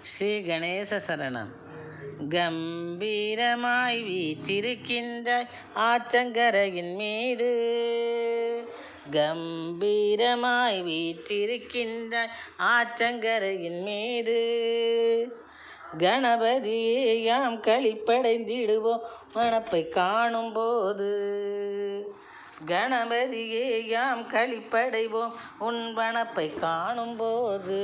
ஸ்ரீ கணேச சரணம். கம்பீரமாய் வீற்றிருக்கின்ற ஆற்றங்கரையின் மீது, கம்பீரமாய் வீற்றிருக்கின்ற ஆற்றங்கரையின் மீது, கணபதியே யாம் களிப்படைந்திடுவோம் மணப்பை காணும் போது. கணபதியே யாம் களிப்படைவோம் உன் வனப்பை காணும்போது.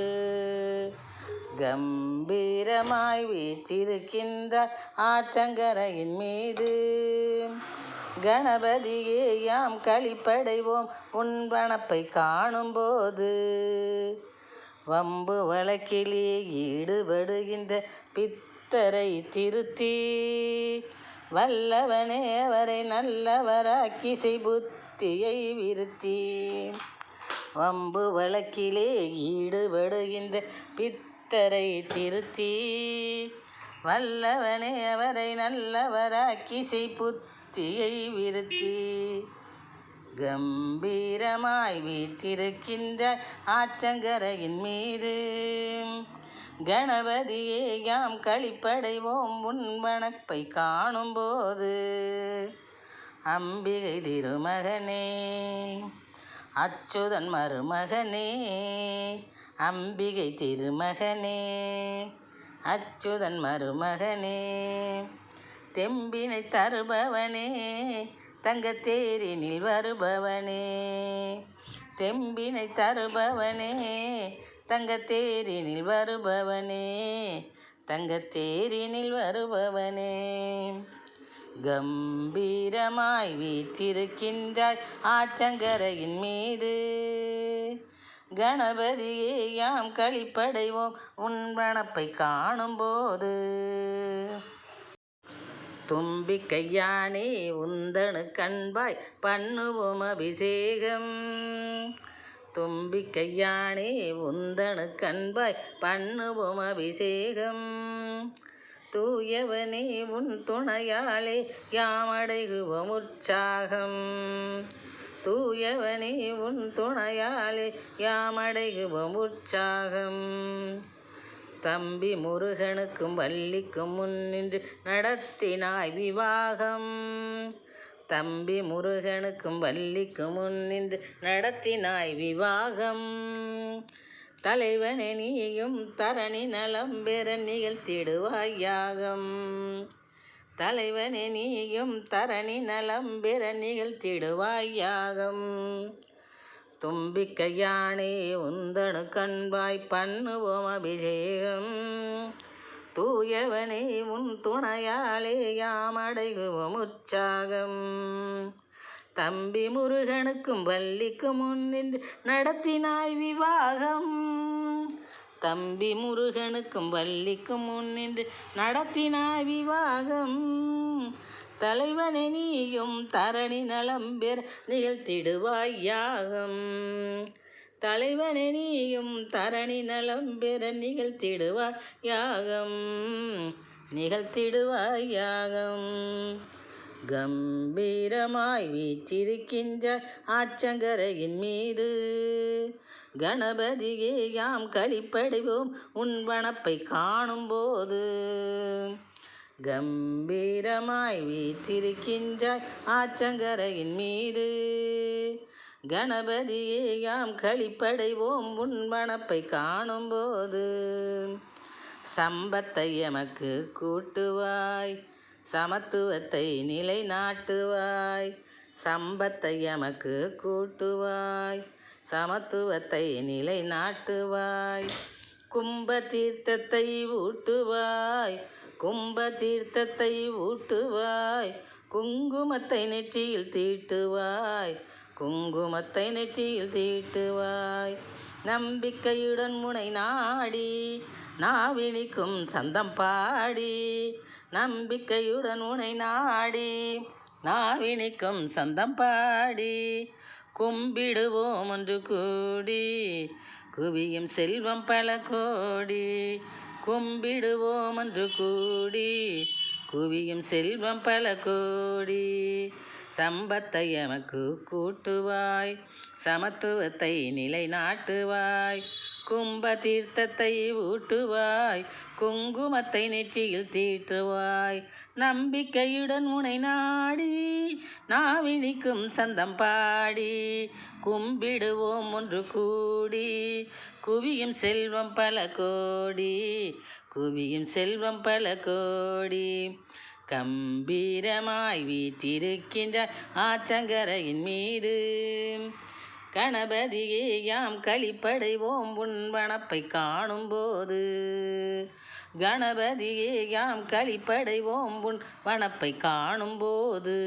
கம்பீரமாய் வீற்றிருக்கின்ற ஆற்றங்கரையின் மீது, கணபதியே யாம் களிப்படைவோம் உன் வனப்பை காணும்போது. வம்பு வழக்கிலே ஈடுபடுகின்ற பித்தரை திருத்தி, வல்லவனே அவரை நல்லவராக்கி புத்தியை விருத்தி. வம்பு வழக்கிலே ஈடுபடுகின்ற பித்தரை திருத்தி, வல்லவனே அவரை நல்லவராக்கி புத்தியை விருத்தி. கம்பீரமாய் வீற்றிருக்கின்ற ஆற்றங்கரையின் மீது, கணபதியே யாம் களிப்படைவோம் உன் வனப்பை காணும்போது. அம்பிகை திருமகனே, அச்சுதன் மருமகனே, அம்பிகை திருமகனே, அச்சுதன் மருமகனே, தெம்பினை தருபவனே, தங்கத்தேரினில் வருபவனே, தெம்பினை தருபவனே, தங்கத்தேரினில் வருபவனே, தங்கத்தேரினில் வருபவனே. கம்பீரமாய் வீற்றிருக்கின்றாய் ஆற்றங்கரையின் மீது, கணபதியே யாம் களிப்படைவோம் உன் வனப்பை காணும்போது. தும்பிக்கையானே உந்தனுக்கன்பாய் பண்ணுவோம் அபிஷேகம், தும்பிக்கையானே உந்தனுக்கன்பாய் பண்ணுவோம் அபிஷேகம். தூயவனே உன் துணையாலே யாமடைகுவோம் உற்சாகம், தூயவனே உன் துணையாலே யாமடைகுவோம் உற்சாகம். தம்பி முருகனுக்கும் வள்ளிக்கும் முன்னின்று நடத்தினாய் விவாகம், தம்பி முருகனுக்கும் வள்ளிக்கும் முன்னின்று நடத்தினாய் விவாகம். தலைவனே நீயும் தரணி நலம் பெற நிகழ்த்திடுவாய் யாகம், தலைவனே நீயும் தரணி நலம் பெற நிகழ்த்திடுவாய் யாகம். தும்பிக்கையானே உந்தனுக்கன்பாய் பண்ணுவோம் அபிஷேகம், தூயவனே உன் துணையாலே யாமடைகுவோம் உற்சாகம். தம்பி முருகனுக்கும் வள்ளிக்கும் முன்னின்று நடத்தினாய் விவாகம், தம்பி முருகனுக்கும் வள்ளிக்கும் முன்னின்று நடத்தினாய் விவாகம். தலைவனே நீயும் தரணி நலம் பெற நிகழ்த்திடுவாய் யாகம், தலைவனே நீயும் தரணி நலம் பெற நிகழ்த்திடுவாய் யாகம், நிகழ்த்திடுவாய் யாகம். கம்பீரமாய் வீற்றிருக்கின்ற ஆற்றங்கரையின் மீது, கணபதியே யாம் களிப்படைவோம் உன் வனப்பை காணும்போது. கம்பீரமாய் வீற்றிருக்கின்ற ஆற்றங்கரையின் மீது, கணபதியே யாம் களிப்படைவோம் உன் வனப்பை காணும்போது. சம்பத்தை எமக்கு கூட்டுவாய், சமத்துவத்தை நிலைநாட்டுவாய், சம்பத்தை எமக்கு கூட்டுவாய், சமத்துவத்தை நிலைநாட்டுவாய். கும்ப தீர்த்தத்தை ஊட்டுவாய், கும்ப தீர்த்தத்தை ஊட்டுவாய், குங்குமத்தை நெற்றியில் தீட்டுவாய், குங்குமத்தை நெற்றியில் தீட்டுவாய். நம்பிக்கையுடன் முனை நாடி நாவினிக்கும் சந்தம் பாடி, நம்பிக்கையுடன் உனை நாடி நாவினிக்கும் சந்தம் பாடி, கும்பிடுவோம் ஒன்று கூடி குவியும் செல்வம் பல கோடி, கும்பிடுவோம் ஒன்று கூடி குவியும் செல்வம் பல கோடி. சம்பத்தை எமக்கு கூட்டுவாய், சமத்துவத்தை நிலைநாட்டுவாய், கும்ப தீர்த்தத்தை ஊட்டுவாய், குங்குமத்தை நெற்றியில் தீட்டுவாய். நம்பிக்கையுடன் உனை நாடி நாவினிக்கும் சந்தம் பாடி கும்பிடுவோம் ஒன்று கூடி. குவியும் செல்வம் பல கோடி, குவியும் செல்வம் பல கோடி. கம்பீரமாய் வீற்றிருக்கின்ற ஆற்றங்கரையின் மீது கணபதியே யாம் களிப்படைவோம் உன் வனப்பை காணும்போது. கணபதியே யாம் களிப்படைவோம் உன் வனப்பை காணும்போது.